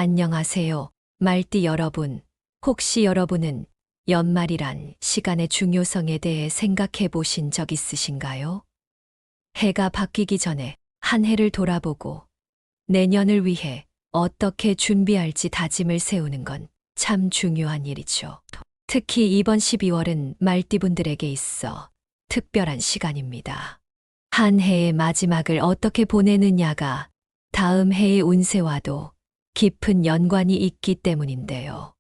안녕하세요, 말띠 여러분. 혹시 여러분은 연말이란 시간의 중요성에 대해 생각해 보신 적 있으신가요? 해가 바뀌기 전에 한 해를 돌아보고 내년을 위해 어떻게 준비할지 다짐을 세우는 건 참 중요한 일이죠. 특히 이번 12월은 말띠분들에게 있어 특별한 시간입니다. 한 해의 마지막을 어떻게 보내느냐가 다음 해의 운세와도 깊은 연관이 있기 때문인데요.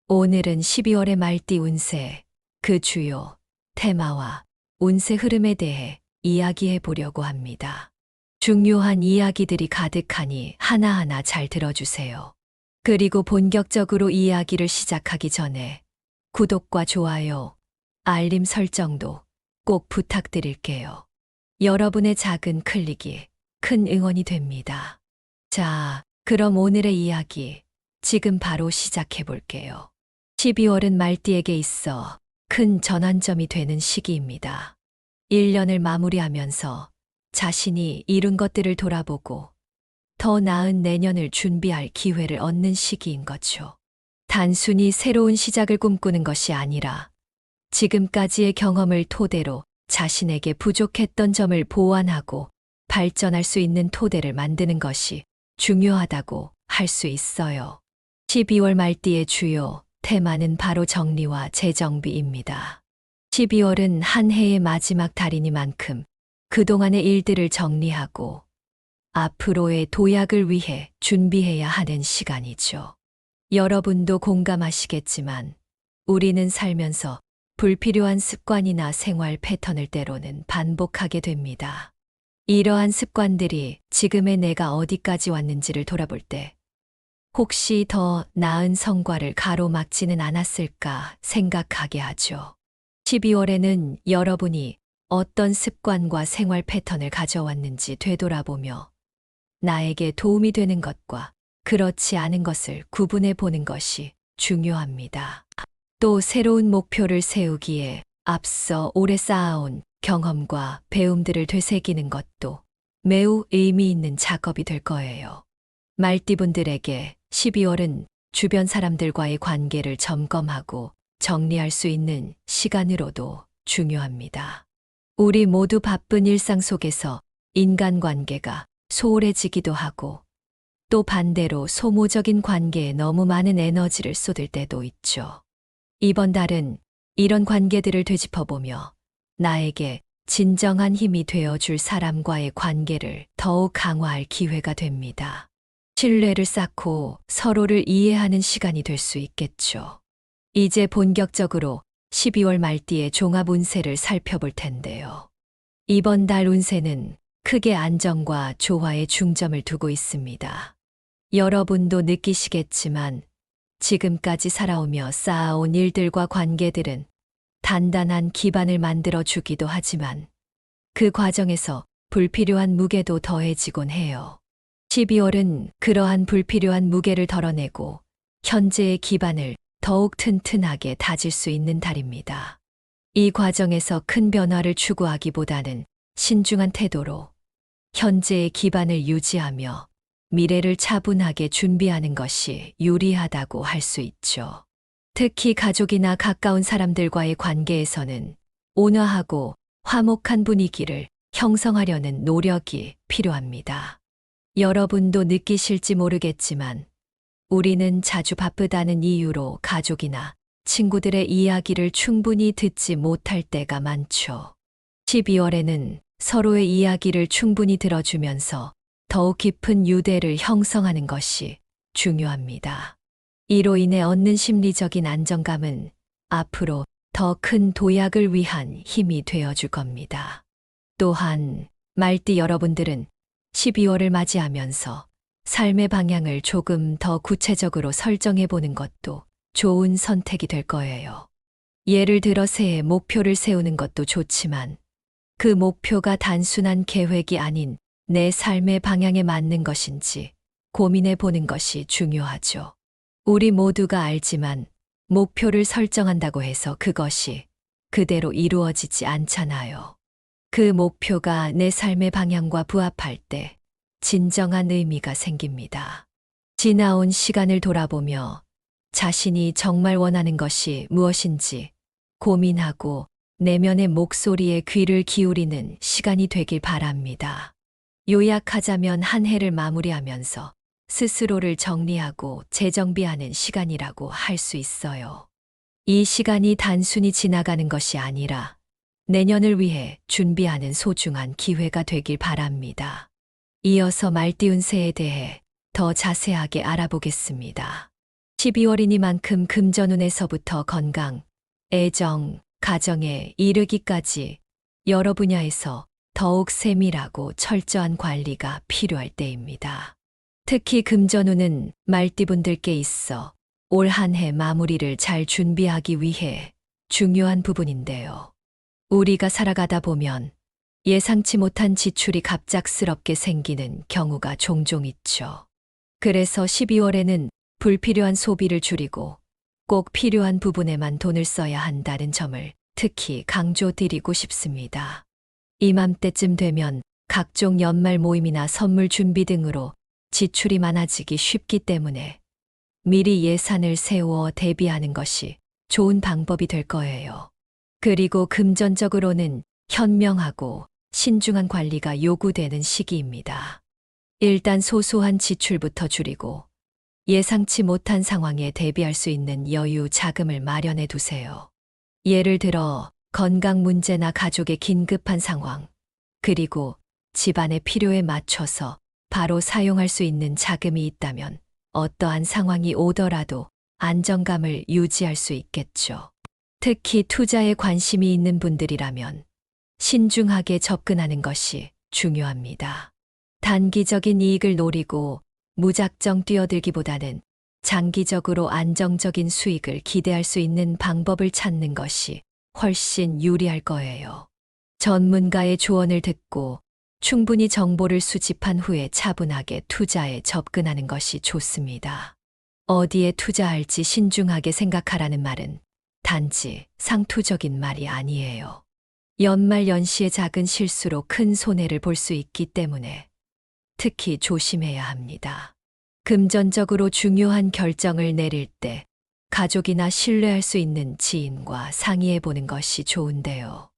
오늘은 12월의 말띠 운세, 그 주요 테마와 운세 흐름에 대해 이야기해 보려고 합니다. 중요한 이야기들이 가득하니 하나하나 잘 들어주세요. 그리고 본격적으로 이야기를 시작하기 전에 구독과 좋아요, 알림 설정도 꼭 부탁드릴게요. 여러분의 작은 클릭이 큰 응원이 됩니다. 자, 그럼 오늘의 이야기 지금 바로 시작해 볼게요. 12월은 말띠에게 있어 큰 전환점이 되는 시기입니다. 1년을 마무리하면서 자신이 이룬 것들을 돌아보고 더 나은 내년을 준비할 기회를 얻는 시기인 거죠. 단순히 새로운 시작을 꿈꾸는 것이 아니라 지금까지의 경험을 토대로 자신에게 부족했던 점을 보완하고 발전할 수 있는 토대를 만드는 것이 중요하다고 할 수 있어요. 12월 말띠의 주요 테마는 바로 정리와 재정비입니다. 12월은 한 해의 마지막 달이니만큼 그동안의 일들을 정리하고 앞으로의 도약을 위해 준비해야 하는 시간이죠. 여러분도 공감하시겠지만 우리는 살면서 불필요한 습관이나 생활 패턴을 때로는 반복하게 됩니다. 이러한 습관들이 지금의 내가 어디까지 왔는지를 돌아볼 때 혹시 더 나은 성과를 가로막지는 않았을까 생각하게 하죠. 12월에는 여러분이 어떤 습관과 생활 패턴을 가져왔는지 되돌아보며 나에게 도움이 되는 것과 그렇지 않은 것을 구분해 보는 것이 중요합니다. 또 새로운 목표를 세우기에 앞서 오래 쌓아온 경험과 배움들을 되새기는 것도 매우 의미 있는 작업이 될 거예요. 말띠분들에게 12월은 주변 사람들과의 관계를 점검하고 정리할 수 있는 시간으로도 중요합니다. 우리 모두 바쁜 일상 속에서 인간관계가 소홀해지기도 하고 또 반대로 소모적인 관계에 너무 많은 에너지를 쏟을 때도 있죠. 이번 달은 이런 관계들을 되짚어보며 나에게 진정한 힘이 되어줄 사람과의 관계를 더욱 강화할 기회가 됩니다. 신뢰를 쌓고 서로를 이해하는 시간이 될 수 있겠죠. 이제 본격적으로 12월 말띠의 종합 운세를 살펴볼 텐데요. 이번 달 운세는 크게 안정과 조화에 중점을 두고 있습니다. 여러분도 느끼시겠지만 지금까지 살아오며 쌓아온 일들과 관계들은 단단한 기반을 만들어 주기도 하지만 그 과정에서 불필요한 무게도 더해지곤 해요. 12월은 그러한 불필요한 무게를 덜어내고 현재의 기반을 더욱 튼튼하게 다질 수 있는 달입니다. 이 과정에서 큰 변화를 추구하기보다는 신중한 태도로 현재의 기반을 유지하며 미래를 차분하게 준비하는 것이 유리하다고 할 수 있죠. 특히 가족이나 가까운 사람들과의 관계에서는 온화하고 화목한 분위기를 형성하려는 노력이 필요합니다. 여러분도 느끼실지 모르겠지만 우리는 자주 바쁘다는 이유로 가족이나 친구들의 이야기를 충분히 듣지 못할 때가 많죠. 12월에는 서로의 이야기를 충분히 들어주면서 더욱 깊은 유대를 형성하는 것이 중요합니다. 이로 인해 얻는 심리적인 안정감은 앞으로 더 큰 도약을 위한 힘이 되어줄 겁니다. 또한 말띠 여러분들은 12월을 맞이하면서 삶의 방향을 조금 더 구체적으로 설정해 보는 것도 좋은 선택이 될 거예요. 예를 들어 새해 목표를 세우는 것도 좋지만 그 목표가 단순한 계획이 아닌 내 삶의 방향에 맞는 것인지 고민해 보는 것이 중요하죠. 우리 모두가 알지만 목표를 설정한다고 해서 그것이 그대로 이루어지지 않잖아요. 그 목표가 내 삶의 방향과 부합할 때 진정한 의미가 생깁니다. 지나온 시간을 돌아보며 자신이 정말 원하는 것이 무엇인지 고민하고 내면의 목소리에 귀를 기울이는 시간이 되길 바랍니다. 요약하자면 한 해를 마무리하면서 스스로를 정리하고 재정비하는 시간이라고 할 수 있어요. 이 시간이 단순히 지나가는 것이 아니라 내년을 위해 준비하는 소중한 기회가 되길 바랍니다. 이어서 말띠 운세에 대해 더 자세하게 알아보겠습니다. 12월이니만큼 금전운에서부터 건강, 애정, 가정에 이르기까지 여러 분야에서 더욱 세밀하고 철저한 관리가 필요할 때입니다. 특히 금전운은 말띠분들께 있어 올 한 해 마무리를 잘 준비하기 위해 중요한 부분인데요. 우리가 살아가다 보면 예상치 못한 지출이 갑작스럽게 생기는 경우가 종종 있죠. 그래서 12월에는 불필요한 소비를 줄이고 꼭 필요한 부분에만 돈을 써야 한다는 점을 특히 강조드리고 싶습니다. 이맘때쯤 되면 각종 연말 모임이나 선물 준비 등으로 지출이 많아지기 쉽기 때문에 미리 예산을 세워 대비하는 것이 좋은 방법이 될 거예요. 그리고 금전적으로는 현명하고 신중한 관리가 요구되는 시기입니다. 일단 소소한 지출부터 줄이고 예상치 못한 상황에 대비할 수 있는 여유 자금을 마련해 두세요. 예를 들어 건강 문제나 가족의 긴급한 상황, 그리고 집안의 필요에 맞춰서 바로 사용할 수 있는 자금이 있다면 어떠한 상황이 오더라도 안정감을 유지할 수 있겠죠. 특히 투자에 관심이 있는 분들이라면 신중하게 접근하는 것이 중요합니다. 단기적인 이익을 노리고 무작정 뛰어들기보다는 장기적으로 안정적인 수익을 기대할 수 있는 방법을 찾는 것이 훨씬 유리할 거예요. 전문가의 조언을 듣고 충분히 정보를 수집한 후에 차분하게 투자에 접근하는 것이 좋습니다. 어디에 투자할지 신중하게 생각하라는 말은 단지 상투적인 말이 아니에요. 연말 연시의 작은 실수로 큰 손해를 볼 수 있기 때문에 특히 조심해야 합니다. 금전적으로 중요한 결정을 내릴 때 가족이나 신뢰할 수 있는 지인과 상의해 보는 것이 좋은데요.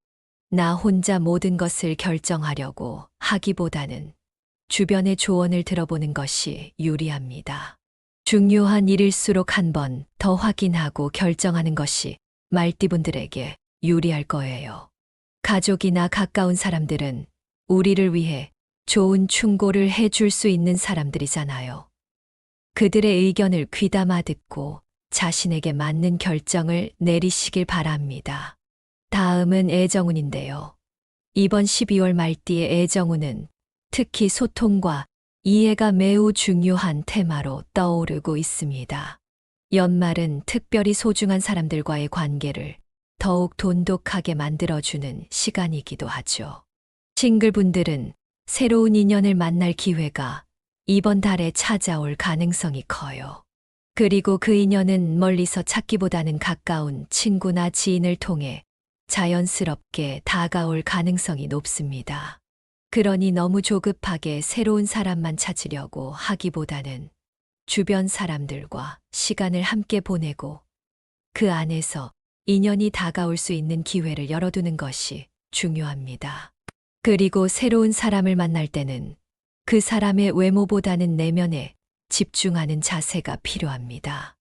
나 혼자 모든 것을 결정하려고 하기보다는 주변의 조언을 들어보는 것이 유리합니다. 중요한 일일수록 한 번 더 확인하고 결정하는 것이 말띠분들에게 유리할 거예요. 가족이나 가까운 사람들은 우리를 위해 좋은 충고를 해줄 수 있는 사람들이잖아요. 그들의 의견을 귀담아 듣고 자신에게 맞는 결정을 내리시길 바랍니다. 다음은 애정운인데요. 이번 12월 말띠의 애정운은 특히 소통과 이해가 매우 중요한 테마로 떠오르고 있습니다. 연말은 특별히 소중한 사람들과의 관계를 더욱 돈독하게 만들어주는 시간이기도 하죠. 싱글분들은 새로운 인연을 만날 기회가 이번 달에 찾아올 가능성이 커요. 그리고 그 인연은 멀리서 찾기보다는 가까운 친구나 지인을 통해 자연스럽게 다가올 가능성이 높습니다. 그러니 너무 조급하게 새로운 사람만 찾으려고 하기보다는 주변 사람들과 시간을 함께 보내고 그 안에서 인연이 다가올 수 있는 기회를 열어두는 것이 중요합니다. 그리고 새로운 사람을 만날 때는 그 사람의 외모보다는 내면에 집중하는 자세가 필요합니다.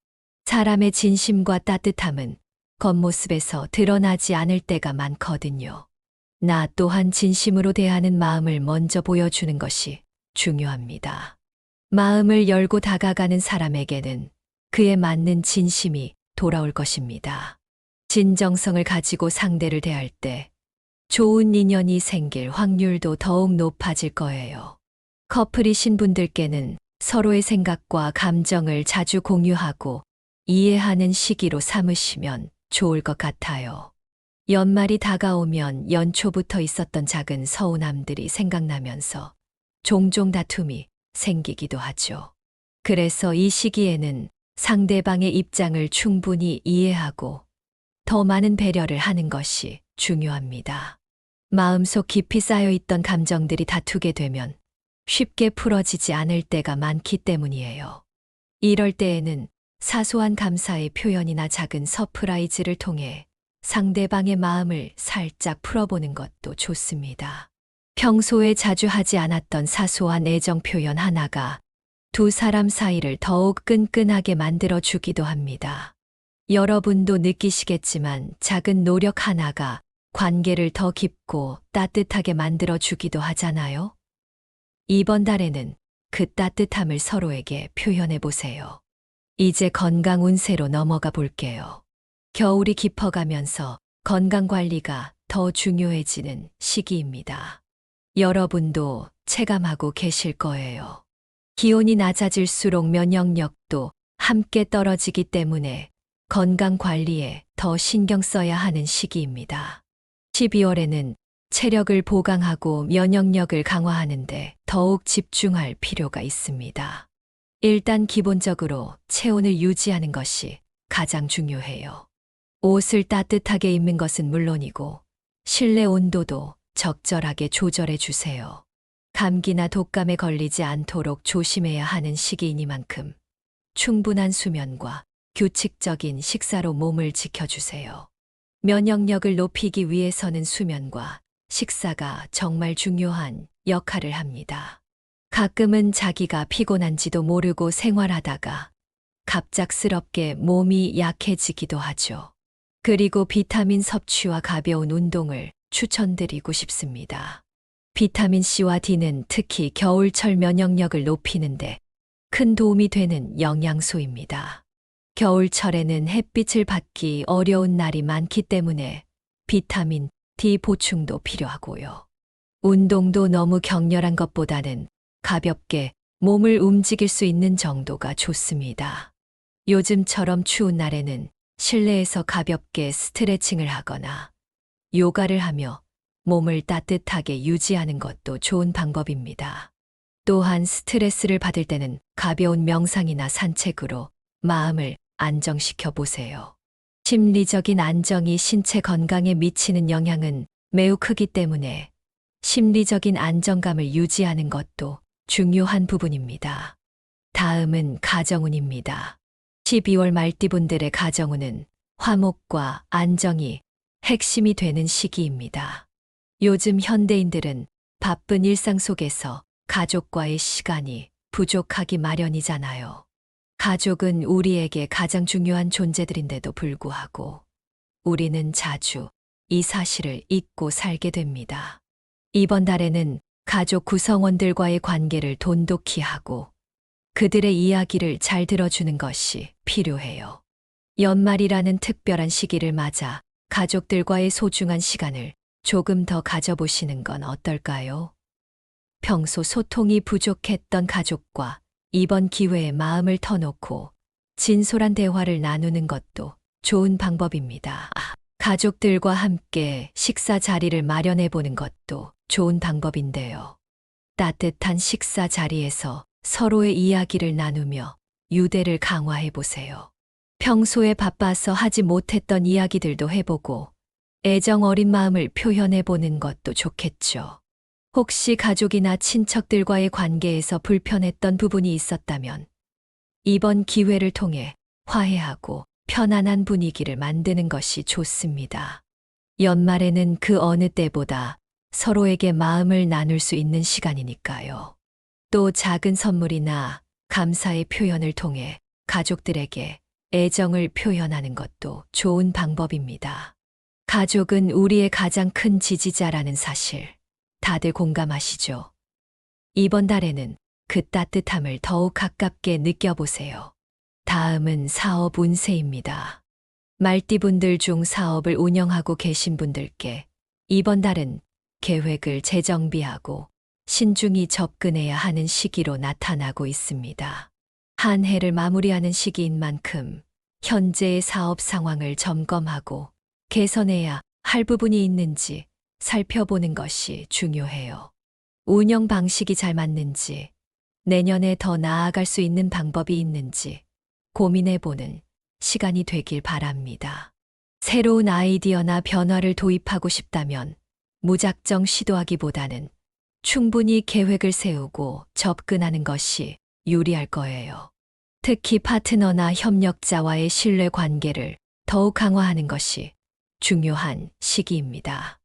사람의 진심과 따뜻함은 겉모습에서 드러나지 않을 때가 많거든요. 나 또한 진심으로 대하는 마음을 먼저 보여주는 것이 중요합니다. 마음을 열고 다가가는 사람에게는 그에 맞는 진심이 돌아올 것입니다. 진정성을 가지고 상대를 대할 때 좋은 인연이 생길 확률도 더욱 높아질 거예요. 커플이신 분들께는 서로의 생각과 감정을 자주 공유하고 이해하는 시기로 삼으시면 좋을 것 같아요. 연말이 다가오면 연초부터 있었던 작은 서운함들이 생각나면서 종종 다툼이 생기기도 하죠. 그래서 이 시기에는 상대방의 입장을 충분히 이해하고 더 많은 배려를 하는 것이 중요합니다. 마음속 깊이 쌓여있던 감정들이 다투게 되면 쉽게 풀어지지 않을 때가 많기 때문이에요. 이럴 때에는 사소한 감사의 표현이나 작은 서프라이즈를 통해 상대방의 마음을 살짝 풀어보는 것도 좋습니다. 평소에 자주 하지 않았던 사소한 애정 표현 하나가 두 사람 사이를 더욱 끈끈하게 만들어 주기도 합니다. 여러분도 느끼시겠지만 작은 노력 하나가 관계를 더 깊고 따뜻하게 만들어 주기도 하잖아요. 이번 달에는 그 따뜻함을 서로에게 표현해 보세요. 이제 건강 운세로 넘어가 볼게요. 겨울이 깊어가면서 건강 관리가 더 중요해지는 시기입니다. 여러분도 체감하고 계실 거예요. 기온이 낮아질수록 면역력도 함께 떨어지기 때문에 건강 관리에 더 신경 써야 하는 시기입니다. 12월에는 체력을 보강하고 면역력을 강화하는데 더욱 집중할 필요가 있습니다. 일단 기본적으로 체온을 유지하는 것이 가장 중요해요. 옷을 따뜻하게 입는 것은 물론이고 실내 온도도 적절하게 조절해 주세요. 감기나 독감에 걸리지 않도록 조심해야 하는 시기이니만큼 충분한 수면과 규칙적인 식사로 몸을 지켜주세요. 면역력을 높이기 위해서는 수면과 식사가 정말 중요한 역할을 합니다. 가끔은 자기가 피곤한지도 모르고 생활하다가 갑작스럽게 몸이 약해지기도 하죠. 그리고 비타민 섭취와 가벼운 운동을 추천드리고 싶습니다. 비타민 C와 D는 특히 겨울철 면역력을 높이는데 큰 도움이 되는 영양소입니다. 겨울철에는 햇빛을 받기 어려운 날이 많기 때문에 비타민 D 보충도 필요하고요. 운동도 너무 격렬한 것보다는 가볍게 몸을 움직일 수 있는 정도가 좋습니다. 요즘처럼 추운 날에는 실내에서 가볍게 스트레칭을 하거나 요가를 하며 몸을 따뜻하게 유지하는 것도 좋은 방법입니다. 또한 스트레스를 받을 때는 가벼운 명상이나 산책으로 마음을 안정시켜 보세요. 심리적인 안정이 신체 건강에 미치는 영향은 매우 크기 때문에 심리적인 안정감을 유지하는 것도 중요한 부분입니다. 다음은 가정운입니다. 12월 말띠분들의 가정운은 화목과 안정이 핵심이 되는 시기입니다. 요즘 현대인들은 바쁜 일상 속에서 가족과의 시간이 부족하기 마련이잖아요. 가족은 우리에게 가장 중요한 존재들인데도 불구하고 우리는 자주 이 사실을 잊고 살게 됩니다. 이번 달에는 가족 구성원들과의 관계를 돈독히 하고 그들의 이야기를 잘 들어주는 것이 필요해요. 연말이라는 특별한 시기를 맞아 가족들과의 소중한 시간을 조금 더 가져보시는 건 어떨까요? 평소 소통이 부족했던 가족과 이번 기회에 마음을 터놓고 진솔한 대화를 나누는 것도 좋은 방법입니다. 가족들과 함께 식사 자리를 마련해 보는 것도 좋은 방법인데요. 따뜻한 식사 자리에서 서로의 이야기를 나누며 유대를 강화해 보세요. 평소에 바빠서 하지 못했던 이야기들도 해보고 애정 어린 마음을 표현해 보는 것도 좋겠죠. 혹시 가족이나 친척들과의 관계에서 불편했던 부분이 있었다면 이번 기회를 통해 화해하고 편안한 분위기를 만드는 것이 좋습니다. 연말에는 그 어느 때보다 서로에게 마음을 나눌 수 있는 시간이니까요. 또 작은 선물이나 감사의 표현을 통해 가족들에게 애정을 표현하는 것도 좋은 방법입니다. 가족은 우리의 가장 큰 지지자라는 사실 다들 공감하시죠? 이번 달에는 그 따뜻함을 더욱 가깝게 느껴보세요. 다음은 사업 운세입니다. 말띠분들 중 사업을 운영하고 계신 분들께 이번 달은 계획을 재정비하고 신중히 접근해야 하는 시기로 나타나고 있습니다. 한 해를 마무리하는 시기인 만큼 현재의 사업 상황을 점검하고 개선해야 할 부분이 있는지 살펴보는 것이 중요해요. 운영 방식이 잘 맞는지, 내년에 더 나아갈 수 있는 방법이 있는지 고민해보는 시간이 되길 바랍니다. 새로운 아이디어나 변화를 도입하고 싶다면 무작정 시도하기보다는 충분히 계획을 세우고 접근하는 것이 유리할 거예요. 특히 파트너나 협력자와의 신뢰 관계를 더욱 강화하는 것이 중요한 시기입니다.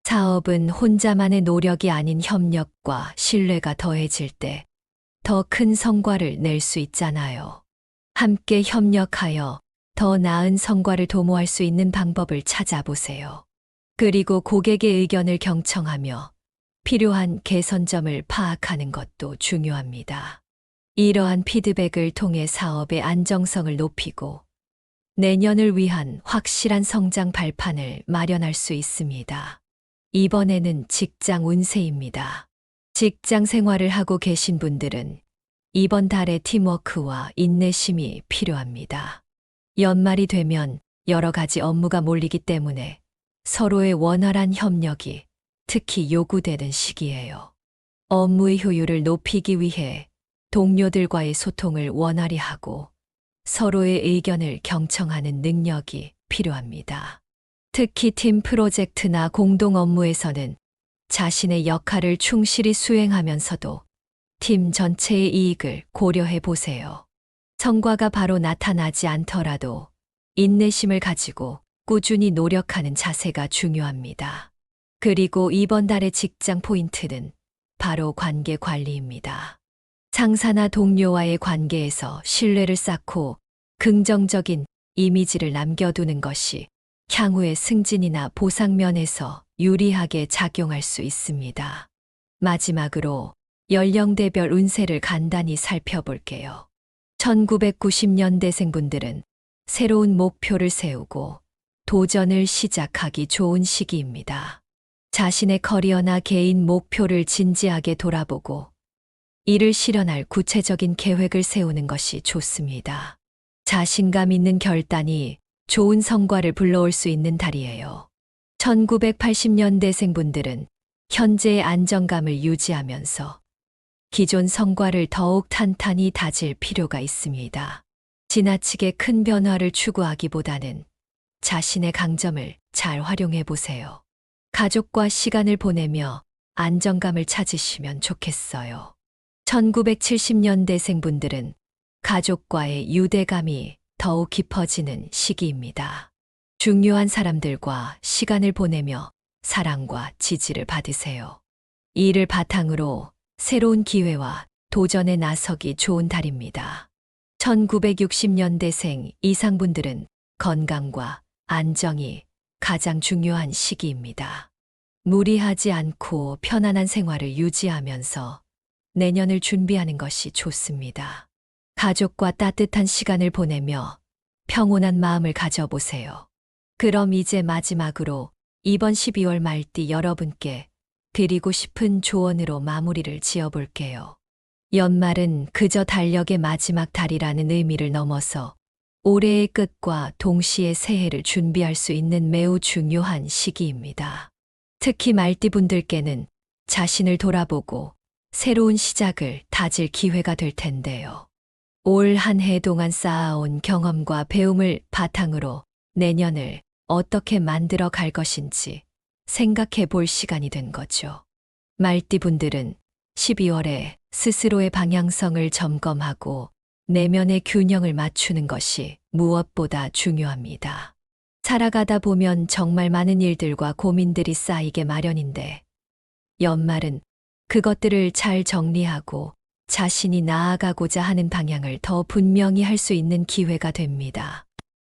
사업은 혼자만의 노력이 아닌 협력과 신뢰가 더해질 때 더 큰 성과를 낼 수 있잖아요. 함께 협력하여 더 나은 성과를 도모할 수 있는 방법을 찾아보세요. 그리고 고객의 의견을 경청하며 필요한 개선점을 파악하는 것도 중요합니다. 이러한 피드백을 통해 사업의 안정성을 높이고 내년을 위한 확실한 성장 발판을 마련할 수 있습니다. 이번에는 직장 운세입니다. 직장 생활을 하고 계신 분들은 이번 달에 팀워크와 인내심이 필요합니다. 연말이 되면 여러 가지 업무가 몰리기 때문에 서로의 원활한 협력이 특히 요구되는 시기예요. 업무의 효율을 높이기 위해 동료들과의 소통을 원활히 하고 서로의 의견을 경청하는 능력이 필요합니다. 특히 팀 프로젝트나 공동 업무에서는 자신의 역할을 충실히 수행하면서도 팀 전체의 이익을 고려해 보세요. 성과가 바로 나타나지 않더라도 인내심을 가지고 꾸준히 노력하는 자세가 중요합니다. 그리고 이번 달의 직장 포인트는 바로 관계 관리입니다. 상사나 동료와의 관계에서 신뢰를 쌓고 긍정적인 이미지를 남겨두는 것이 향후의 승진이나 보상 면에서 유리하게 작용할 수 있습니다. 마지막으로 연령대별 운세를 간단히 살펴볼게요. 1990년대생분들은 새로운 목표를 세우고 도전을 시작하기 좋은 시기입니다. 자신의 커리어나 개인 목표를 진지하게 돌아보고 이를 실현할 구체적인 계획을 세우는 것이 좋습니다. 자신감 있는 결단이 좋은 성과를 불러올 수 있는 달이에요. 1980년대생분들은 현재의 안정감을 유지하면서 기존 성과를 더욱 탄탄히 다질 필요가 있습니다. 지나치게 큰 변화를 추구하기보다는 자신의 강점을 잘 활용해 보세요. 가족과 시간을 보내며 안정감을 찾으시면 좋겠어요. 1970년대생분들은 가족과의 유대감이 더욱 깊어지는 시기입니다. 중요한 사람들과 시간을 보내며 사랑과 지지를 받으세요. 이를 바탕으로 새로운 기회와 도전에 나서기 좋은 달입니다. 1960년대생 이상분들은 건강과 안정이 가장 중요한 시기입니다. 무리하지 않고 편안한 생활을 유지하면서 내년을 준비하는 것이 좋습니다. 가족과 따뜻한 시간을 보내며 평온한 마음을 가져보세요. 그럼 이제 마지막으로 이번 12월 말띠 여러분께 드리고 싶은 조언으로 마무리를 지어볼게요. 연말은 그저 달력의 마지막 달이라는 의미를 넘어서 올해의 끝과 동시에 새해를 준비할 수 있는 매우 중요한 시기입니다. 특히 말띠분들께는 자신을 돌아보고 새로운 시작을 다질 기회가 될 텐데요. 올 한 해 동안 쌓아온 경험과 배움을 바탕으로 내년을 어떻게 만들어 갈 것인지 생각해 볼 시간이 된 거죠. 말띠분들은 12월에 스스로의 방향성을 점검하고 내면의 균형을 맞추는 것이 무엇보다 중요합니다. 살아가다 보면 정말 많은 일들과 고민들이 쌓이게 마련인데 연말은 그것들을 잘 정리하고 자신이 나아가고자 하는 방향을 더 분명히 할 수 있는 기회가 됩니다.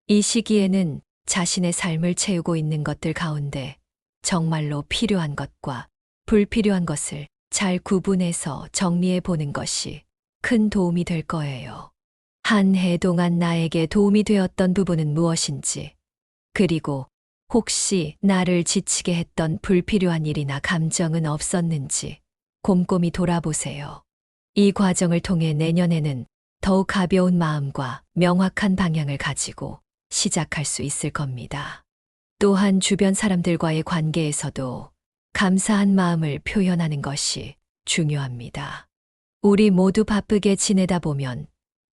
이 시기에는 자신의 삶을 채우고 있는 것들 가운데 정말로 필요한 것과 불필요한 것을 잘 구분해서 정리해 보는 것이 큰 도움이 될 거예요. 한 해 동안 나에게 도움이 되었던 부분은 무엇인지, 그리고 혹시 나를 지치게 했던 불필요한 일이나 감정은 없었는지 곰곰이 돌아보세요. 이 과정을 통해 내년에는 더욱 가벼운 마음과 명확한 방향을 가지고 시작할 수 있을 겁니다. 또한 주변 사람들과의 관계에서도 감사한 마음을 표현하는 것이 중요합니다. 우리 모두 바쁘게 지내다 보면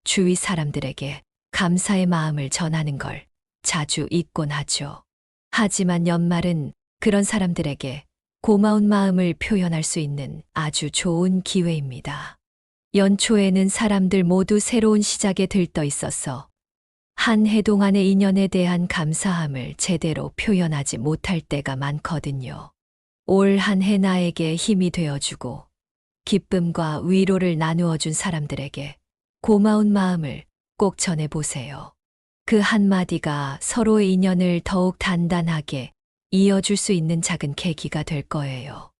주위 사람들에게 감사의 마음을 전하는 걸 자주 잊곤 하죠. 하지만 연말은 그런 사람들에게 고마운 마음을 표현할 수 있는 아주 좋은 기회입니다. 연초에는 사람들 모두 새로운 시작에 들떠 있어서 한 해 동안의 인연에 대한 감사함을 제대로 표현하지 못할 때가 많거든요. 올 한 해 나에게 힘이 되어주고 기쁨과 위로를 나누어 준 사람들에게 고마운 마음을 꼭 전해보세요. 그 한마디가 서로의 인연을 더욱 단단하게 이어줄 수 있는 작은 계기가 될 거예요.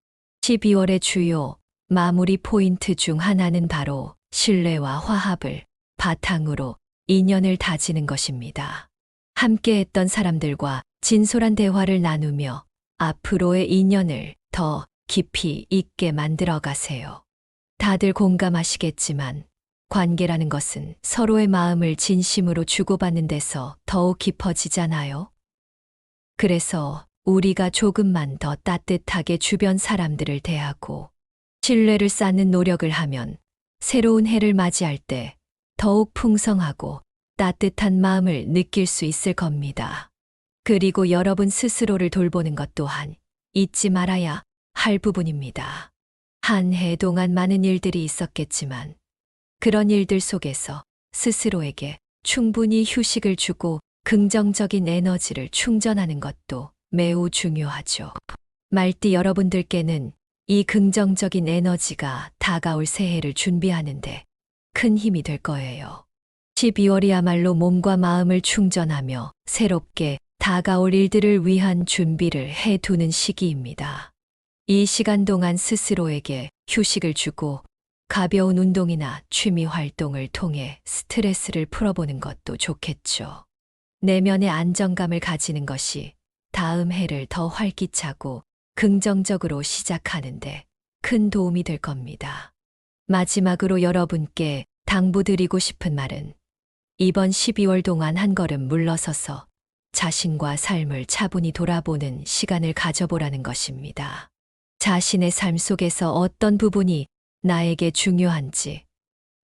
12월의 주요 마무리 포인트 중 하나는 바로 신뢰와 화합을 바탕으로 인연을 다지는 것입니다. 함께 했던 사람들과 진솔한 대화를 나누며 앞으로의 인연을 더 깊이 있게 만들어 가세요. 다들 공감하시겠지만 관계라는 것은 서로의 마음을 진심으로 주고받는 데서 더욱 깊어지잖아요. 그래서 우리가 조금만 더 따뜻하게 주변 사람들을 대하고 신뢰를 쌓는 노력을 하면 새로운 해를 맞이할 때 더욱 풍성하고 따뜻한 마음을 느낄 수 있을 겁니다. 그리고 여러분 스스로를 돌보는 것 또한 잊지 말아야 할 부분입니다. 한 해 동안 많은 일들이 있었겠지만 그런 일들 속에서 스스로에게 충분히 휴식을 주고 긍정적인 에너지를 충전하는 것도 매우 중요하죠. 말띠 여러분들께는 이 긍정적인 에너지가 다가올 새해를 준비하는데 큰 힘이 될 거예요. 12월이야말로 몸과 마음을 충전하며 새롭게 다가올 일들을 위한 준비를 해두는 시기입니다. 이 시간 동안 스스로에게 휴식을 주고 가벼운 운동이나 취미 활동을 통해 스트레스를 풀어보는 것도 좋겠죠. 내면의 안정감을 가지는 것이 다음 해를 더 활기차고 긍정적으로 시작하는데 큰 도움이 될 겁니다. 마지막으로 여러분께 당부드리고 싶은 말은 이번 12월 동안 한 걸음 물러서서 자신과 삶을 차분히 돌아보는 시간을 가져보라는 것입니다. 자신의 삶 속에서 어떤 부분이 나에게 중요한지,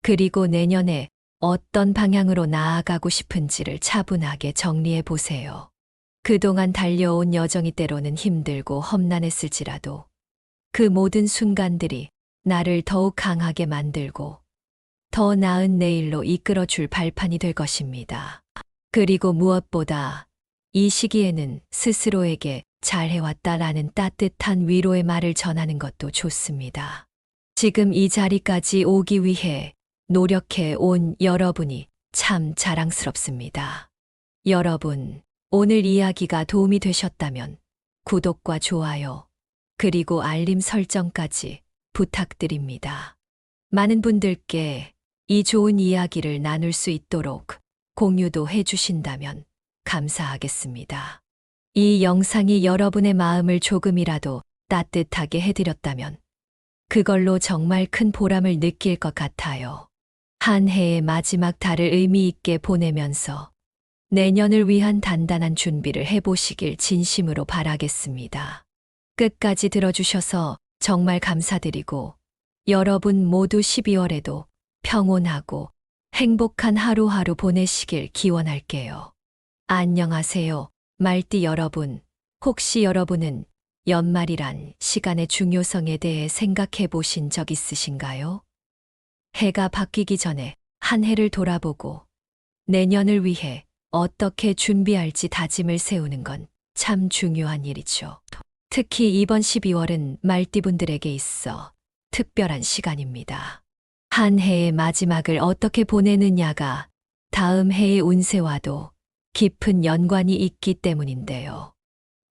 그리고 내년에 어떤 방향으로 나아가고 싶은지를 차분하게 정리해 보세요. 그동안 달려온 여정이 때로는 힘들고 험난했을지라도 그 모든 순간들이 나를 더욱 강하게 만들고 더 나은 내일로 이끌어 줄 발판이 될 것입니다. 그리고 무엇보다 이 시기에는 스스로에게 잘해왔다라는 따뜻한 위로의 말을 전하는 것도 좋습니다. 지금 이 자리까지 오기 위해 노력해 온 여러분이 참 자랑스럽습니다. 여러분, 오늘 이야기가 도움이 되셨다면 구독과 좋아요, 그리고 알림 설정까지 부탁드립니다. 많은 분들께 이 좋은 이야기를 나눌 수 있도록 공유도 해주신다면 감사하겠습니다. 이 영상이 여러분의 마음을 조금이라도 따뜻하게 해드렸다면 그걸로 정말 큰 보람을 느낄 것 같아요. 한 해의 마지막 달을 의미 있게 보내면서 내년을 위한 단단한 준비를 해보시길 진심으로 바라겠습니다. 끝까지 들어주셔서 정말 감사드리고 여러분 모두 12월에도 평온하고 행복한 하루하루 보내시길 기원할게요. 안녕하세요, 말띠 여러분. 혹시 여러분은 연말이란 시간의 중요성에 대해 생각해 보신 적 있으신가요? 해가 바뀌기 전에 한 해를 돌아보고 내년을 위해 어떻게 준비할지 다짐을 세우는 건 참 중요한 일이죠. 특히 이번 12월은 말띠분들에게 있어 특별한 시간입니다. 한 해의 마지막을 어떻게 보내느냐가 다음 해의 운세와도 깊은 연관이 있기 때문인데요.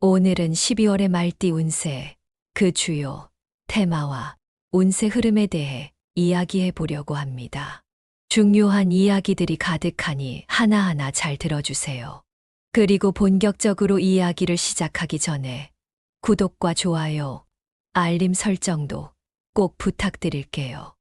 오늘은 12월의 말띠 운세, 그 주요 테마와 운세 흐름에 대해 이야기해 보려고 합니다. 중요한 이야기들이 가득하니 하나하나 잘 들어주세요. 그리고 본격적으로 이야기를 시작하기 전에 구독과 좋아요, 알림 설정도 꼭 부탁드릴게요.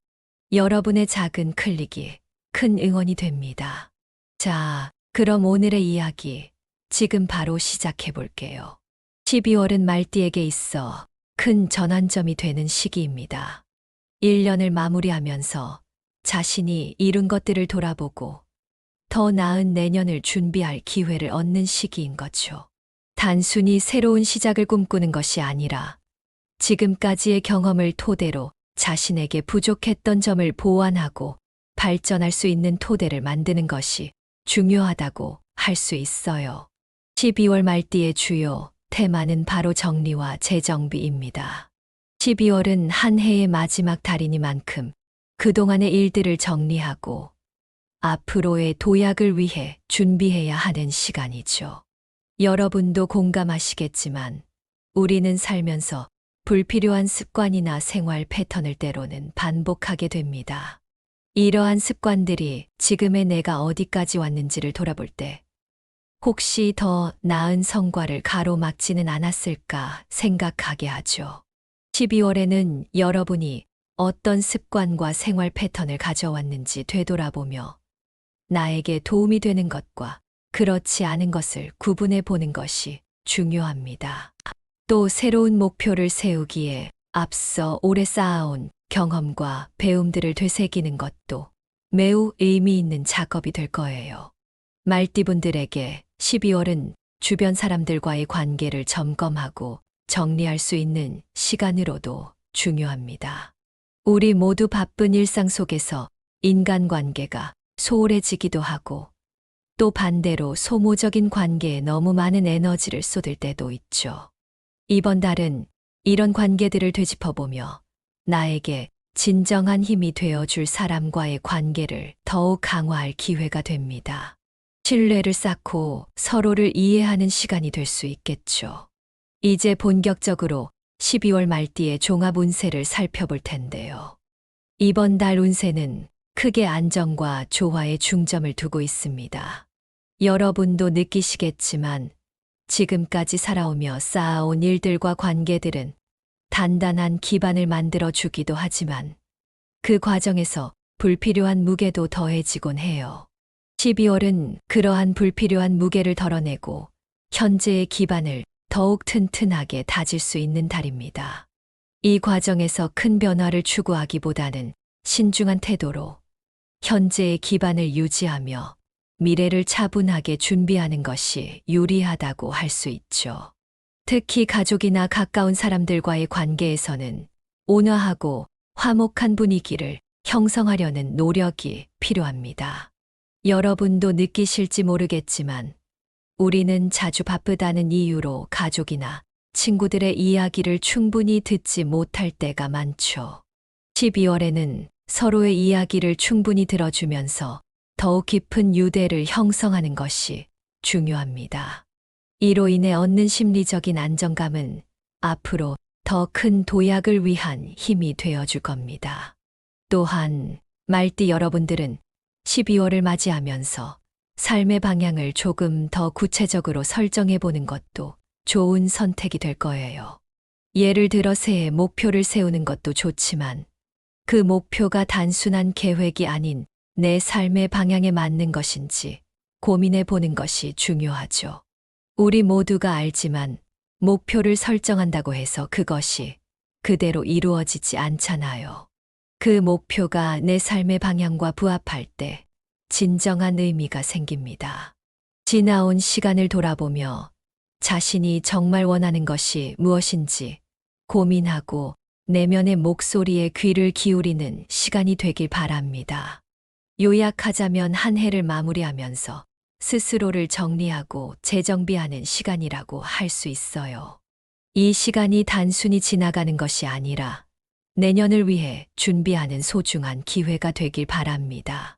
여러분의 작은 클릭이 큰 응원이 됩니다. 자, 그럼 오늘의 이야기 지금 바로 시작해 볼게요. 12월은 말띠에게 있어 큰 전환점이 되는 시기입니다. 1년을 마무리하면서 자신이 이룬 것들을 돌아보고 더 나은 내년을 준비할 기회를 얻는 시기인 거죠. 단순히 새로운 시작을 꿈꾸는 것이 아니라 지금까지의 경험을 토대로 자신에게 부족했던 점을 보완하고 발전할 수 있는 토대를 만드는 것이 중요하다고 할 수 있어요. 12월 말띠의 주요 테마는 바로 정리와 재정비입니다. 12월은 한 해의 마지막 달이니만큼 그동안의 일들을 정리하고 앞으로의 도약을 위해 준비해야 하는 시간이죠. 여러분도 공감하시겠지만 우리는 살면서 불필요한 습관이나 생활 패턴을 때로는 반복하게 됩니다. 이러한 습관들이 지금의 내가 어디까지 왔는지를 돌아볼 때 혹시 더 나은 성과를 가로막지는 않았을까 생각하게 하죠. 12월에는 여러분이 어떤 습관과 생활 패턴을 가져왔는지 되돌아보며 나에게 도움이 되는 것과 그렇지 않은 것을 구분해 보는 것이 중요합니다. 또 새로운 목표를 세우기에 앞서 오래 쌓아온 경험과 배움들을 되새기는 것도 매우 의미 있는 작업이 될 거예요. 말띠분들에게 12월은 주변 사람들과의 관계를 점검하고 정리할 수 있는 시간으로도 중요합니다. 우리 모두 바쁜 일상 속에서 인간관계가 소홀해지기도 하고 또 반대로 소모적인 관계에 너무 많은 에너지를 쏟을 때도 있죠. 이번 달은 이런 관계들을 되짚어보며 나에게 진정한 힘이 되어줄 사람과의 관계를 더욱 강화할 기회가 됩니다. 신뢰를 쌓고 서로를 이해하는 시간이 될 수 있겠죠. 이제 본격적으로 12월 말띠의 종합 운세를 살펴볼 텐데요. 이번 달 운세는 크게 안정과 조화에 중점을 두고 있습니다. 여러분도 느끼시겠지만 지금까지 살아오며 쌓아온 일들과 관계들은 단단한 기반을 만들어 주기도 하지만 그 과정에서 불필요한 무게도 더해지곤 해요. 12월은 그러한 불필요한 무게를 덜어내고 현재의 기반을 더욱 튼튼하게 다질 수 있는 달입니다. 이 과정에서 큰 변화를 추구하기보다는 신중한 태도로 현재의 기반을 유지하며 미래를 차분하게 준비하는 것이 유리하다고 할 수 있죠. 특히 가족이나 가까운 사람들과의 관계에서는 온화하고 화목한 분위기를 형성하려는 노력이 필요합니다. 여러분도 느끼실지 모르겠지만 우리는 자주 바쁘다는 이유로 가족이나 친구들의 이야기를 충분히 듣지 못할 때가 많죠. 12월에는 서로의 이야기를 충분히 들어주면서 더욱 깊은 유대를 형성하는 것이 중요합니다. 이로 인해 얻는 심리적인 안정감은 앞으로 더 큰 도약을 위한 힘이 되어줄 겁니다. 또한 말띠 여러분들은 12월을 맞이하면서 삶의 방향을 조금 더 구체적으로 설정해 보는 것도 좋은 선택이 될 거예요. 예를 들어 새해 목표를 세우는 것도 좋지만 그 목표가 단순한 계획이 아닌 내 삶의 방향에 맞는 것인지 고민해 보는 것이 중요하죠. 우리 모두가 알지만 목표를 설정한다고 해서 그것이 그대로 이루어지지 않잖아요. 그 목표가 내 삶의 방향과 부합할 때 진정한 의미가 생깁니다. 지나온 시간을 돌아보며 자신이 정말 원하는 것이 무엇인지 고민하고 내면의 목소리에 귀를 기울이는 시간이 되길 바랍니다. 요약하자면 한 해를 마무리하면서 스스로를 정리하고 재정비하는 시간이라고 할 수 있어요. 이 시간이 단순히 지나가는 것이 아니라 내년을 위해 준비하는 소중한 기회가 되길 바랍니다.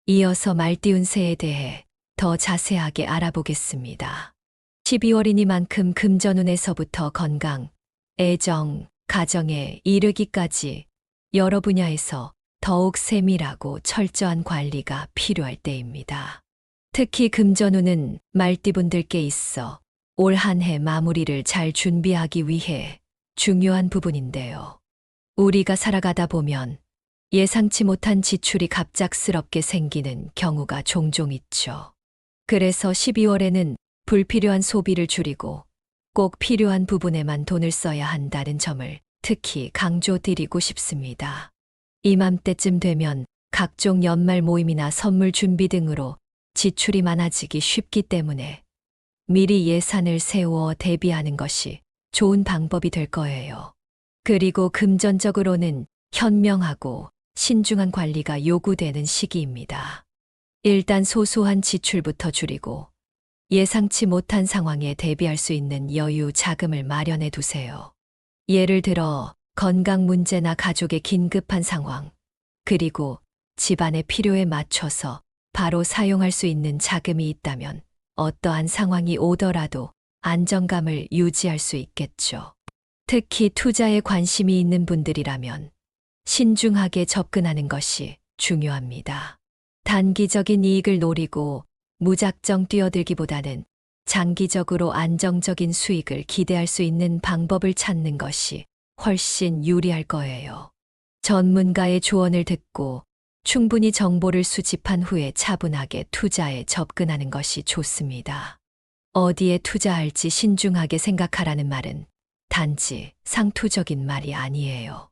이어서 말띠 운세에 대해 더 자세하게 알아보겠습니다. 12월이니만큼 금전운에서부터 건강, 애정, 가정에 이르기까지 여러 분야에서 더욱 세밀하고 철저한 관리가 필요할 때입니다. 특히 금전운은 말띠분들께 있어 올 한 해 마무리를 잘 준비하기 위해 중요한 부분인데요. 우리가 살아가다 보면 예상치 못한 지출이 갑작스럽게 생기는 경우가 종종 있죠. 그래서 12월에는 불필요한 소비를 줄이고 꼭 필요한 부분에만 돈을 써야 한다는 점을 특히 강조드리고 싶습니다. 이맘때쯤 되면 각종 연말 모임이나 선물 준비 등으로 지출이 많아지기 쉽기 때문에 미리 예산을 세워 대비하는 것이 좋은 방법이 될 거예요. 그리고 금전적으로는 현명하고 신중한 관리가 요구되는 시기입니다. 일단 소소한 지출부터 줄이고 예상치 못한 상황에 대비할 수 있는 여유 자금을 마련해 두세요. 예를 들어 건강 문제나 가족의 긴급한 상황, 그리고 집안의 필요에 맞춰서 바로 사용할 수 있는 자금이 있다면 어떠한 상황이 오더라도 안정감을 유지할 수 있겠죠. 특히 투자에 관심이 있는 분들이라면 신중하게 접근하는 것이 중요합니다. 단기적인 이익을 노리고 무작정 뛰어들기보다는 장기적으로 안정적인 수익을 기대할 수 있는 방법을 찾는 것이 훨씬 유리할 거예요. 전문가의 조언을 듣고 충분히 정보를 수집한 후에 차분하게 투자에 접근하는 것이 좋습니다. 어디에 투자할지 신중하게 생각하라는 말은 단지 상투적인 말이 아니에요.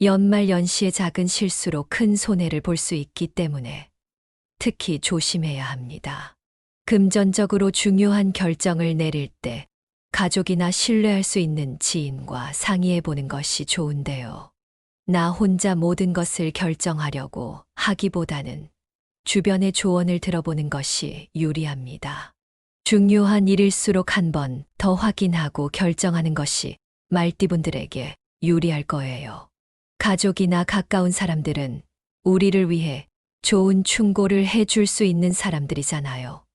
연말 연시의 작은 실수로 큰 손해를 볼 수 있기 때문에 특히 조심해야 합니다. 금전적으로 중요한 결정을 내릴 때 가족이나 신뢰할 수 있는 지인과 상의해 보는 것이 좋은데요. 나 혼자 모든 것을 결정하려고 하기보다는 주변의 조언을 들어보는 것이 유리합니다. 중요한 일일수록 한 번 더 확인하고 결정하는 것이 말띠분들에게 유리할 거예요. 가족이나 가까운 사람들은 우리를 위해 좋은 충고를 해줄 수 있는 사람들이잖아요.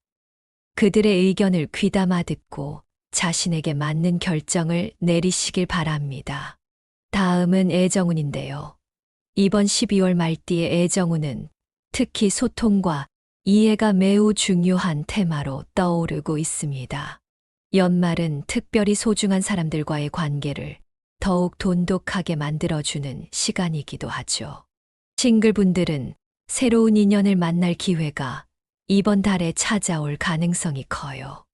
그들의 의견을 귀담아 듣고 자신에게 맞는 결정을 내리시길 바랍니다. 다음은 애정운인데요. 이번 12월 말띠의 애정운은 특히 소통과 이해가 매우 중요한 테마로 떠오르고 있습니다. 연말은 특별히 소중한 사람들과의 관계를 더욱 돈독하게 만들어주는 시간이기도 하죠. 싱글분들은 새로운 인연을 만날 기회가 이번 달에 찾아올 가능성이 커요.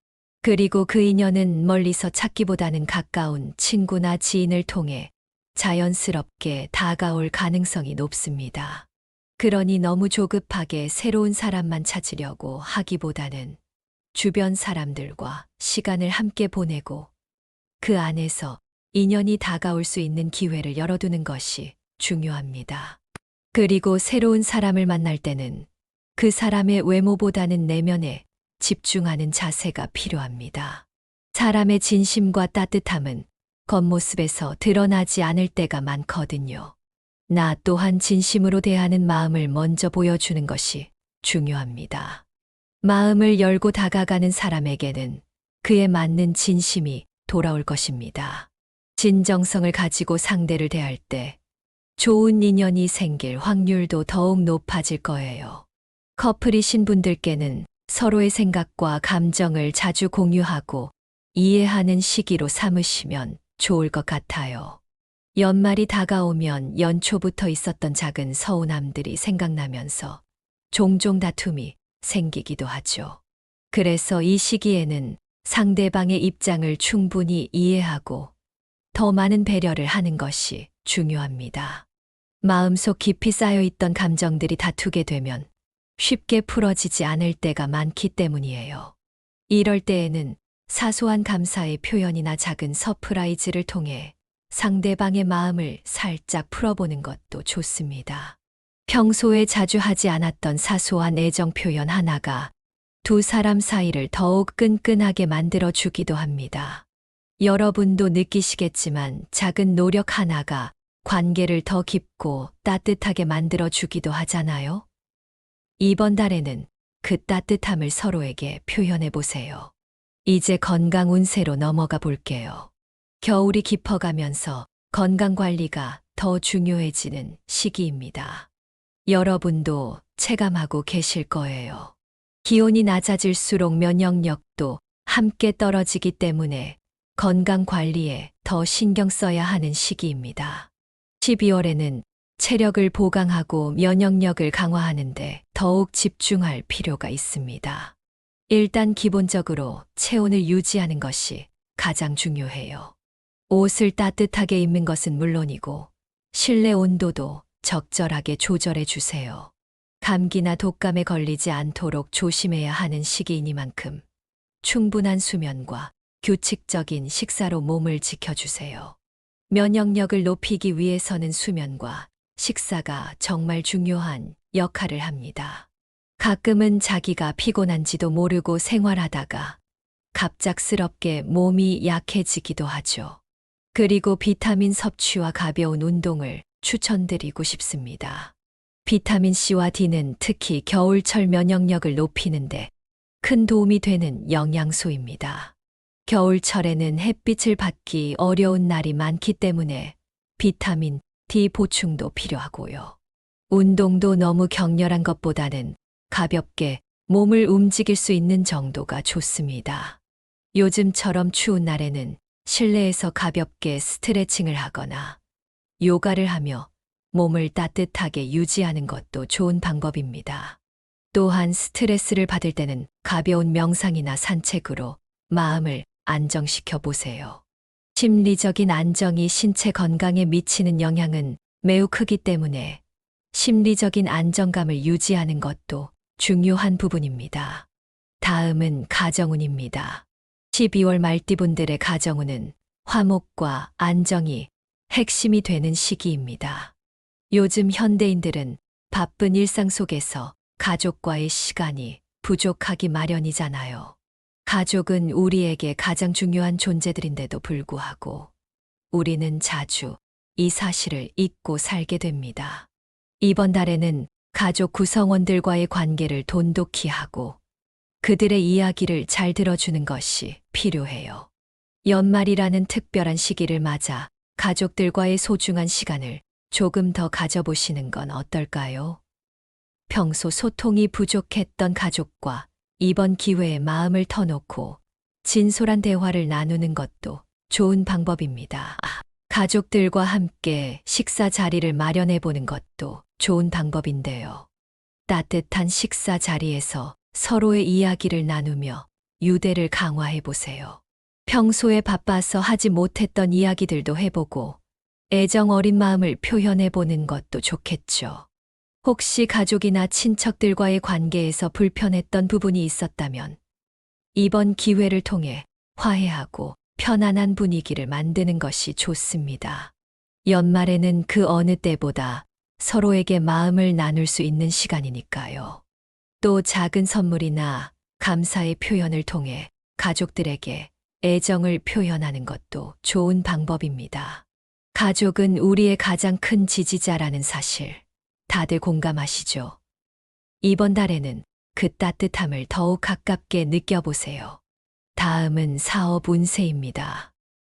그리고 그 인연은 멀리서 찾기보다는 가까운 친구나 지인을 통해 자연스럽게 다가올 가능성이 높습니다. 그러니 너무 조급하게 새로운 사람만 찾으려고 하기보다는 주변 사람들과 시간을 함께 보내고 그 안에서 인연이 다가올 수 있는 기회를 열어두는 것이 중요합니다. 그리고 새로운 사람을 만날 때는 그 사람의 외모보다는 내면에 집중하는 자세가 필요합니다. 사람의 진심과 따뜻함은 겉모습에서 드러나지 않을 때가 많거든요. 나 또한 진심으로 대하는 마음을 먼저 보여주는 것이 중요합니다. 마음을 열고 다가가는 사람에게는 그에 맞는 진심이 돌아올 것입니다. 진정성을 가지고 상대를 대할 때 좋은 인연이 생길 확률도 더욱 높아질 거예요. 커플이신 분들께는 서로의 생각과 감정을 자주 공유하고 이해하는 시기로 삼으시면 좋을 것 같아요. 연말이 다가오면 연초부터 있었던 작은 서운함들이 생각나면서 종종 다툼이 생기기도 하죠. 그래서 이 시기에는 상대방의 입장을 충분히 이해하고 더 많은 배려를 하는 것이 중요합니다. 마음속 깊이 쌓여있던 감정들이 다투게 되면 쉽게 풀어지지 않을 때가 많기 때문이에요. 이럴 때에는 사소한 감사의 표현이나 작은 서프라이즈를 통해 상대방의 마음을 살짝 풀어보는 것도 좋습니다. 평소에 자주 하지 않았던 사소한 애정 표현 하나가 두 사람 사이를 더욱 끈끈하게 만들어 주기도 합니다. 여러분도 느끼시겠지만 작은 노력 하나가 관계를 더 깊고 따뜻하게 만들어 주기도 하잖아요. 이번 달에는 그 따뜻함을 서로에게 표현해 보세요. 이제 건강 운세로 넘어가 볼게요. 겨울이 깊어가면서 건강 관리가 더 중요해지는 시기입니다. 여러분도 체감하고 계실 거예요. 기온이 낮아질수록 면역력도 함께 떨어지기 때문에 건강 관리에 더 신경 써야 하는 시기입니다. 12월에는 체력을 보강하고 면역력을 강화하는데 더욱 집중할 필요가 있습니다. 일단 기본적으로 체온을 유지하는 것이 가장 중요해요. 옷을 따뜻하게 입는 것은 물론이고 실내 온도도 적절하게 조절해 주세요. 감기나 독감에 걸리지 않도록 조심해야 하는 시기이니만큼 충분한 수면과 규칙적인 식사로 몸을 지켜주세요. 면역력을 높이기 위해서는 수면과 식사가 정말 중요한 역할을 합니다. 가끔은 자기가 피곤한지도 모르고 생활하다가 갑작스럽게 몸이 약해지기도 하죠. 그리고 비타민 섭취와 가벼운 운동을 추천드리고 싶습니다. 비타민 C와 D는 특히 겨울철 면역력을 높이는데 큰 도움이 되는 영양소입니다. 겨울철에는 햇빛을 받기 어려운 날이 많기 때문에 비타민 D 보충도 필요하고요. 운동도 너무 격렬한 것보다는 가볍게 몸을 움직일 수 있는 정도가 좋습니다. 요즘처럼 추운 날에는 실내에서 가볍게 스트레칭을 하거나 요가를 하며 몸을 따뜻하게 유지하는 것도 좋은 방법입니다. 또한 스트레스를 받을 때는 가벼운 명상이나 산책으로 마음을 안정시켜 보세요. 심리적인 안정이 신체 건강에 미치는 영향은 매우 크기 때문에 심리적인 안정감을 유지하는 것도 중요한 부분입니다. 다음은 가정운입니다. 12월 말띠분들의 가정운은 화목과 안정이 핵심이 되는 시기입니다. 요즘 현대인들은 바쁜 일상 속에서 가족과의 시간이 부족하기 마련이잖아요. 가족은 우리에게 가장 중요한 존재들인데도 불구하고 우리는 자주 이 사실을 잊고 살게 됩니다. 이번 달에는 가족 구성원들과의 관계를 돈독히 하고 그들의 이야기를 잘 들어주는 것이 필요해요. 연말이라는 특별한 시기를 맞아 가족들과의 소중한 시간을 조금 더 가져보시는 건 어떨까요? 평소 소통이 부족했던 가족과 이번 기회에 마음을 터놓고 진솔한 대화를 나누는 것도 좋은 방법입니다. 가족들과 함께 식사 자리를 마련해 보는 것도 좋은 방법인데요. 따뜻한 식사 자리에서 서로의 이야기를 나누며 유대를 강화해 보세요. 평소에 바빠서 하지 못했던 이야기들도 해보고 애정 어린 마음을 표현해 보는 것도 좋겠죠. 혹시 가족이나 친척들과의 관계에서 불편했던 부분이 있었다면 이번 기회를 통해 화해하고 편안한 분위기를 만드는 것이 좋습니다. 연말에는 그 어느 때보다 서로에게 마음을 나눌 수 있는 시간이니까요. 또 작은 선물이나 감사의 표현을 통해 가족들에게 애정을 표현하는 것도 좋은 방법입니다. 가족은 우리의 가장 큰 지지자라는 사실 다들 공감하시죠? 이번 달에는 그 따뜻함을 더욱 가깝게 느껴보세요. 다음은 사업 운세입니다.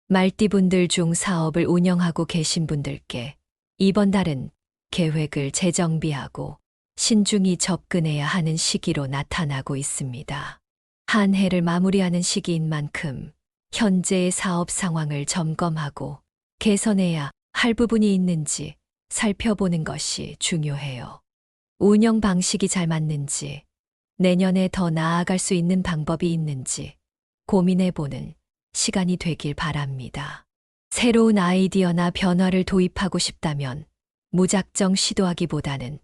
말띠분들 중 사업을 운영하고 계신 분들께 이번 달은 계획을 재정비하고 신중히 접근해야 하는 시기로 나타나고 있습니다. 한 해를 마무리하는 시기인 만큼 현재의 사업 상황을 점검하고 개선해야 할 부분이 있는지 살펴보는 것이 중요해요. 운영 방식이 잘 맞는지, 내년에 더 나아갈 수 있는 방법이 있는지 고민해보는 시간이 되길 바랍니다. 새로운 아이디어나 변화를 도입하고 싶다면 무작정 시도하기보다는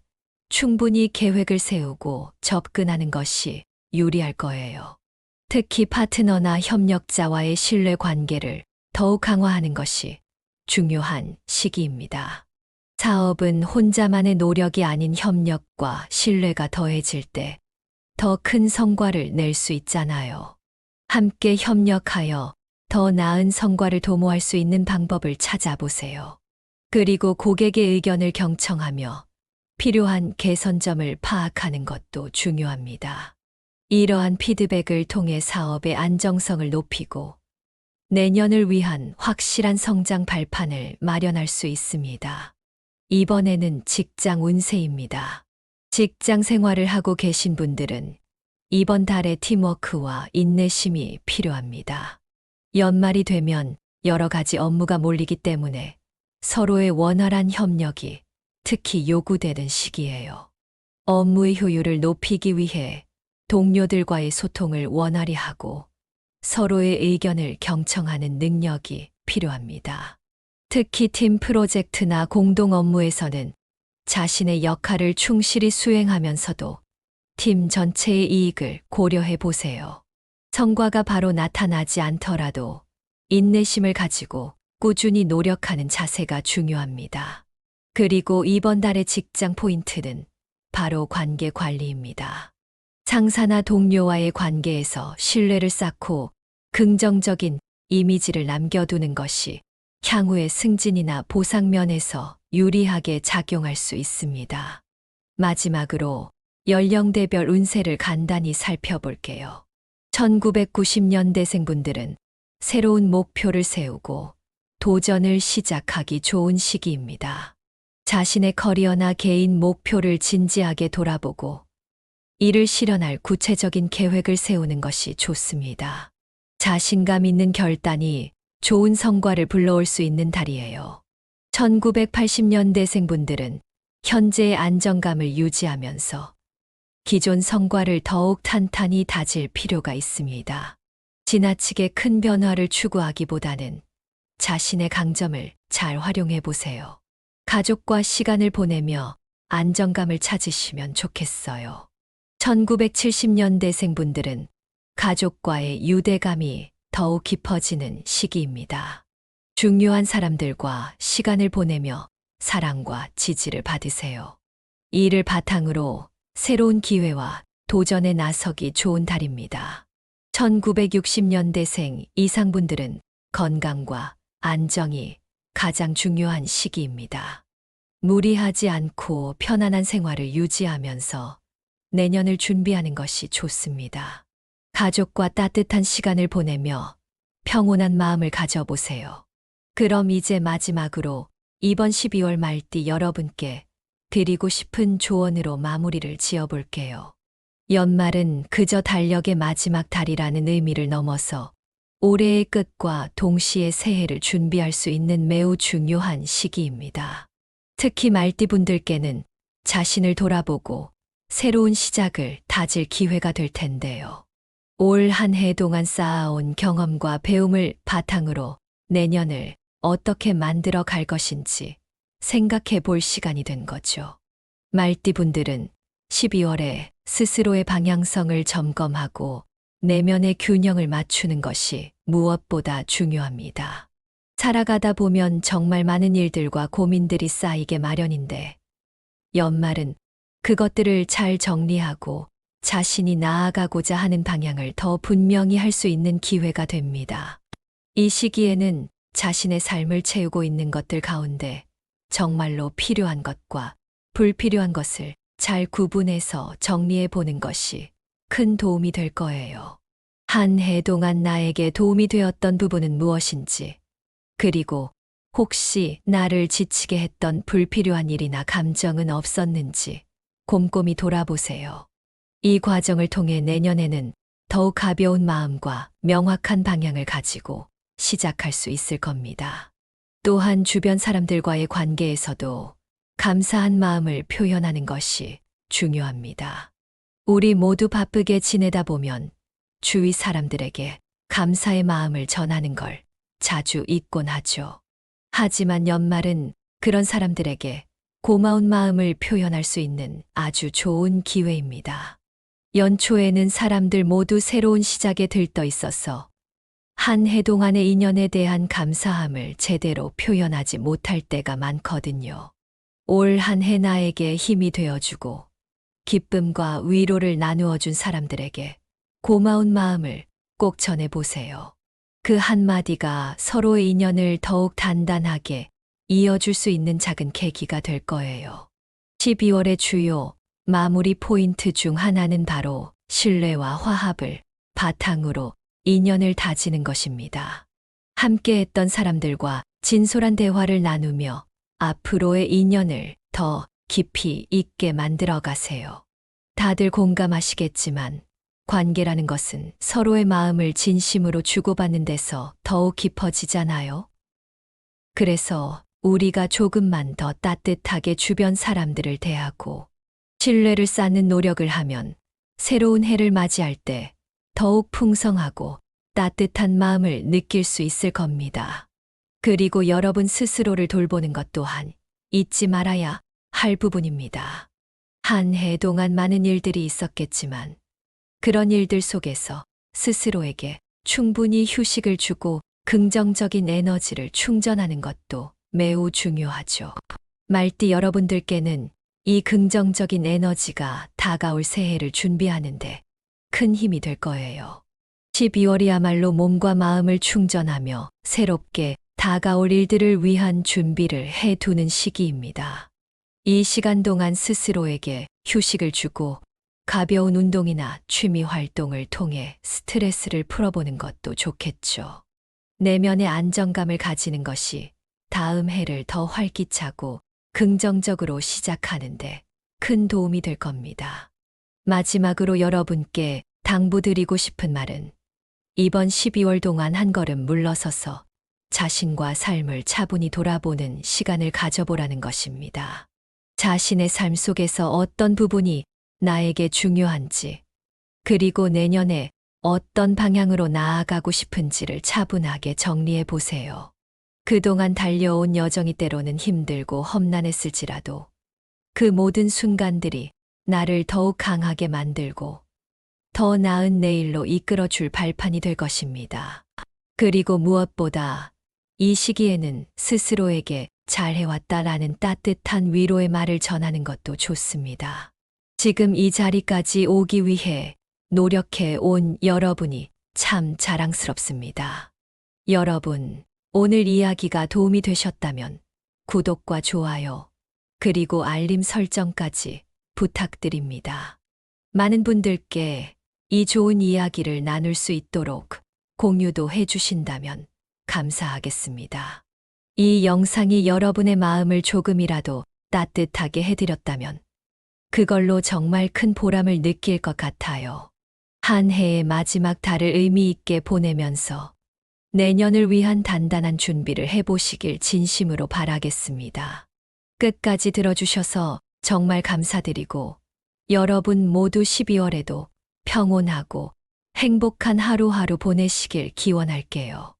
충분히 계획을 세우고 접근하는 것이 유리할 거예요. 특히 파트너나 협력자와의 신뢰 관계를 더욱 강화하는 것이 중요한 시기입니다. 사업은 혼자만의 노력이 아닌 협력과 신뢰가 더해질 때 더 큰 성과를 낼 수 있잖아요. 함께 협력하여 더 나은 성과를 도모할 수 있는 방법을 찾아보세요. 그리고 고객의 의견을 경청하며 필요한 개선점을 파악하는 것도 중요합니다. 이러한 피드백을 통해 사업의 안정성을 높이고 내년을 위한 확실한 성장 발판을 마련할 수 있습니다. 이번에는 직장 운세입니다. 직장 생활을 하고 계신 분들은 이번 달에 팀워크와 인내심이 필요합니다. 연말이 되면 여러 가지 업무가 몰리기 때문에 서로의 원활한 협력이 특히 요구되는 시기예요. 업무의 효율을 높이기 위해 동료들과의 소통을 원활히 하고 서로의 의견을 경청하는 능력이 필요합니다. 특히 팀 프로젝트나 공동 업무에서는 자신의 역할을 충실히 수행하면서도 팀 전체의 이익을 고려해 보세요. 성과가 바로 나타나지 않더라도 인내심을 가지고 꾸준히 노력하는 자세가 중요합니다. 그리고 이번 달의 직장 포인트는 바로 관계 관리입니다. 상사나 동료와의 관계에서 신뢰를 쌓고 긍정적인 이미지를 남겨두는 것이 향후의 승진이나 보상 면에서 유리하게 작용할 수 있습니다. 마지막으로 연령대별 운세를 간단히 살펴볼게요. 1990년대생분들은 새로운 목표를 세우고 도전을 시작하기 좋은 시기입니다. 자신의 커리어나 개인 목표를 진지하게 돌아보고 이를 실현할 구체적인 계획을 세우는 것이 좋습니다. 자신감 있는 결단이 좋은 성과를 불러올 수 있는 달이에요. 1980년대생분들은 현재의 안정감을 유지하면서 기존 성과를 더욱 탄탄히 다질 필요가 있습니다. 지나치게 큰 변화를 추구하기보다는 자신의 강점을 잘 활용해 보세요. 가족과 시간을 보내며 안정감을 찾으시면 좋겠어요. 1970년대생분들은 가족과의 유대감이 더욱 깊어지는 시기입니다. 중요한 사람들과 시간을 보내며 사랑과 지지를 받으세요. 이를 바탕으로 새로운 기회와 도전에 나서기 좋은 달입니다. 1960년대생 이상분들은 건강과 안정이 가장 중요한 시기입니다. 무리하지 않고 편안한 생활을 유지하면서 내년을 준비하는 것이 좋습니다. 가족과 따뜻한 시간을 보내며 평온한 마음을 가져보세요. 그럼 이제 마지막으로 이번 12월 말띠 여러분께 드리고 싶은 조언으로 마무리를 지어볼게요. 연말은 그저 달력의 마지막 달이라는 의미를 넘어서 올해의 끝과 동시에 새해를 준비할 수 있는 매우 중요한 시기입니다. 특히 말띠분들께는 자신을 돌아보고 새로운 시작을 다질 기회가 될 텐데요. 올 한 해 동안 쌓아온 경험과 배움을 바탕으로 내년을 어떻게 만들어 갈 것인지 생각해 볼 시간이 된 거죠. 말띠분들은 12월에 스스로의 방향성을 점검하고 내면의 균형을 맞추는 것이 무엇보다 중요합니다. 살아가다 보면 정말 많은 일들과 고민들이 쌓이게 마련인데 연말은 그것들을 잘 정리하고 자신이 나아가고자 하는 방향을 더 분명히 할 수 있는 기회가 됩니다. 이 시기에는 자신의 삶을 채우고 있는 것들 가운데 정말로 필요한 것과 불필요한 것을 잘 구분해서 정리해 보는 것이 큰 도움이 될 거예요. 한 해 동안 나에게 도움이 되었던 부분은 무엇인지, 그리고 혹시 나를 지치게 했던 불필요한 일이나 감정은 없었는지 곰곰이 돌아보세요. 이 과정을 통해 내년에는 더욱 가벼운 마음과 명확한 방향을 가지고 시작할 수 있을 겁니다. 또한 주변 사람들과의 관계에서도 감사한 마음을 표현하는 것이 중요합니다. 우리 모두 바쁘게 지내다 보면 주위 사람들에게 감사의 마음을 전하는 걸 자주 잊곤 하죠. 하지만 연말은 그런 사람들에게 고마운 마음을 표현할 수 있는 아주 좋은 기회입니다. 연초에는 사람들 모두 새로운 시작에 들떠 있어서 한 해 동안의 인연에 대한 감사함을 제대로 표현하지 못할 때가 많거든요. 올 한 해 나에게 힘이 되어주고 기쁨과 위로를 나누어준 사람들에게 고마운 마음을 꼭 전해보세요. 그 한마디가 서로의 인연을 더욱 단단하게 이어줄 수 있는 작은 계기가 될 거예요. 12월의 주요 마무리 포인트 중 하나는 바로 신뢰와 화합을 바탕으로 인연을 다지는 것입니다. 함께 했던 사람들과 진솔한 대화를 나누며 앞으로의 인연을 더 깊이 있게 만들어 가세요. 다들 공감하시겠지만 관계라는 것은 서로의 마음을 진심으로 주고받는 데서 더욱 깊어지잖아요. 그래서 우리가 조금만 더 따뜻하게 주변 사람들을 대하고 신뢰를 쌓는 노력을 하면 새로운 해를 맞이할 때 더욱 풍성하고 따뜻한 마음을 느낄 수 있을 겁니다. 그리고 여러분 스스로를 돌보는 것 또한 잊지 말아야 할 부분입니다. 한 해 동안 많은 일들이 있었겠지만 그런 일들 속에서 스스로에게 충분히 휴식을 주고 긍정적인 에너지를 충전하는 것도 매우 중요하죠. 말띠 여러분들께는 이 긍정적인 에너지가 다가올 새해를 준비하는데 큰 힘이 될 거예요. 12월이야말로 몸과 마음을 충전하며 새롭게 다가올 일들을 위한 준비를 해 두는 시기입니다. 이 시간 동안 스스로에게 휴식을 주고 가벼운 운동이나 취미 활동을 통해 스트레스를 풀어보는 것도 좋겠죠. 내면의 안정감을 가지는 것이 다음 해를 더 활기차고 긍정적으로 시작하는데 큰 도움이 될 겁니다. 마지막으로 여러분께 당부드리고 싶은 말은 이번 12월 동안 한 걸음 물러서서 자신과 삶을 차분히 돌아보는 시간을 가져보라는 것입니다. 자신의 삶 속에서 어떤 부분이 나에게 중요한지, 그리고 내년에 어떤 방향으로 나아가고 싶은지를 차분하게 정리해 보세요. 그동안 달려온 여정이 때로는 힘들고 험난했을지라도 그 모든 순간들이 나를 더욱 강하게 만들고 더 나은 내일로 이끌어 줄 발판이 될 것입니다. 그리고 무엇보다 이 시기에는 스스로에게 잘해왔다라는 따뜻한 위로의 말을 전하는 것도 좋습니다. 지금 이 자리까지 오기 위해 노력해 온 여러분이 참 자랑스럽습니다. 여러분, 오늘 이야기가 도움이 되셨다면 구독과 좋아요, 그리고 알림 설정까지 부탁드립니다. 많은 분들께 이 좋은 이야기를 나눌 수 있도록 공유도 해주신다면 감사하겠습니다. 이 영상이 여러분의 마음을 조금이라도 따뜻하게 해드렸다면 그걸로 정말 큰 보람을 느낄 것 같아요. 한 해의 마지막 달을 의미 있게 보내면서 내년을 위한 단단한 준비를 해보시길 진심으로 바라겠습니다. 끝까지 들어주셔서 정말 감사드리고 여러분 모두 12월에도 평온하고 행복한 하루하루 보내시길 기원할게요.